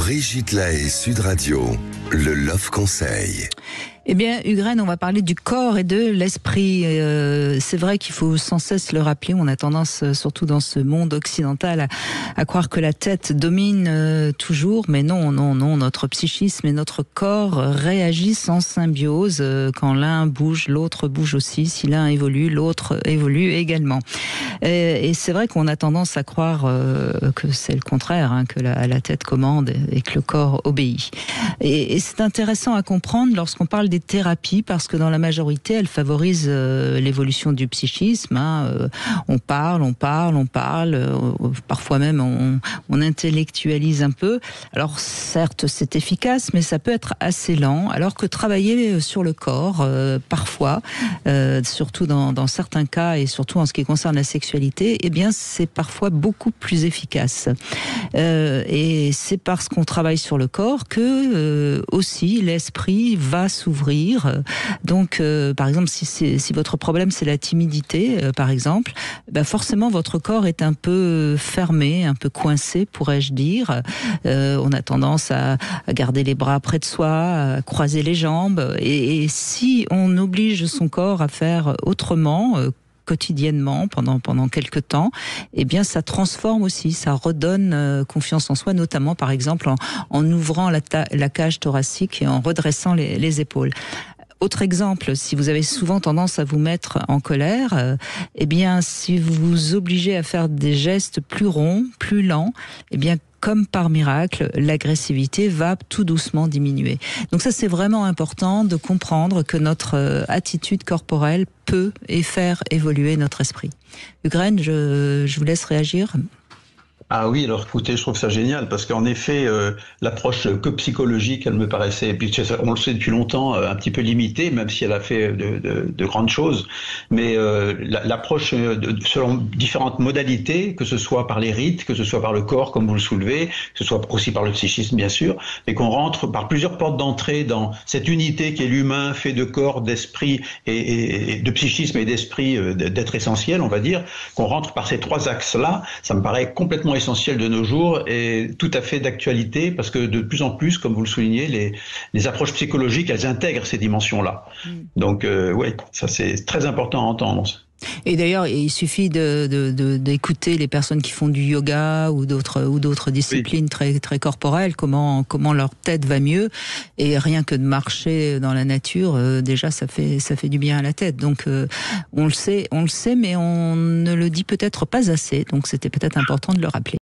Brigitte Lahaie, Sud Radio, le Love Conseil. Eh bien, Hugues, on va parler du corps et de l'esprit. C'est vrai qu'il faut sans cesse le rappeler. On a tendance, surtout dans ce monde occidental, à croire que la tête domine toujours. Mais non. Notre psychisme et notre corps réagissent en symbiose. Quand l'un bouge, l'autre bouge aussi. Si l'un évolue, l'autre évolue également. Et c'est vrai qu'on a tendance à croire que c'est le contraire, que la tête commande et que le corps obéit. Et c'est intéressant à comprendre lorsqu'on parle des thérapies, parce que dans la majorité, elles favorisent l'évolution du psychisme. On parle, parfois même on intellectualise un peu. Alors certes, c'est efficace, mais ça peut être assez lent, alors que travailler sur le corps, parfois, surtout dans certains cas, et surtout en ce qui concerne la sexualité, eh bien c'est parfois beaucoup plus efficace. Et c'est parce qu'on travaille sur le corps que aussi l'esprit va s'ouvrir. Donc, par exemple, si votre problème c'est la timidité, par exemple, forcément votre corps est un peu fermé, un peu coincé, pourrais-je dire. On a tendance à garder les bras près de soi, à croiser les jambes. Et si on oblige son corps à faire autrement, quotidiennement, pendant quelques temps, eh bien, ça transforme aussi, ça redonne confiance en soi, notamment, par exemple, en ouvrant la cage thoracique et en redressant les épaules. Autre exemple, si vous avez souvent tendance à vous mettre en colère, eh bien, si vous vous obligez à faire des gestes plus ronds, plus lents, eh bien, comme par miracle, l'agressivité va tout doucement diminuer. Donc ça, c'est vraiment important de comprendre que notre attitude corporelle peut et faire évoluer notre esprit. Hugues, je vous laisse réagir. Ah oui, alors écoutez, je trouve ça génial parce qu'en effet, l'approche que psychologique, elle me paraissait, et puis on le sait depuis longtemps, un petit peu limitée, même si elle a fait de grandes choses. Mais l'approche selon différentes modalités, que ce soit par les rites, que ce soit par le corps, comme vous le soulevez, que ce soit aussi par le psychisme, bien sûr, mais qu'on rentre par plusieurs portes d'entrée dans cette unité qui est l'humain, fait de corps, d'esprit et de psychisme et d'esprit, d'être essentiel, on va dire, qu'on rentre par ces trois axes-là, ça me paraît complètement essentiel de nos jours et tout à fait d'actualité parce que de plus en plus, comme vous le soulignez, les approches psychologiques, elles intègrent ces dimensions-là. Donc oui, ça c'est très important à entendre. Et d'ailleurs, il suffit d'écouter les personnes qui font du yoga ou d'autres disciplines très très corporelles, comment leur tête va mieux, et rien que de marcher dans la nature, déjà ça fait du bien à la tête. Donc on le sait, mais on ne le dit peut-être pas assez. Donc c'était peut-être important de le rappeler.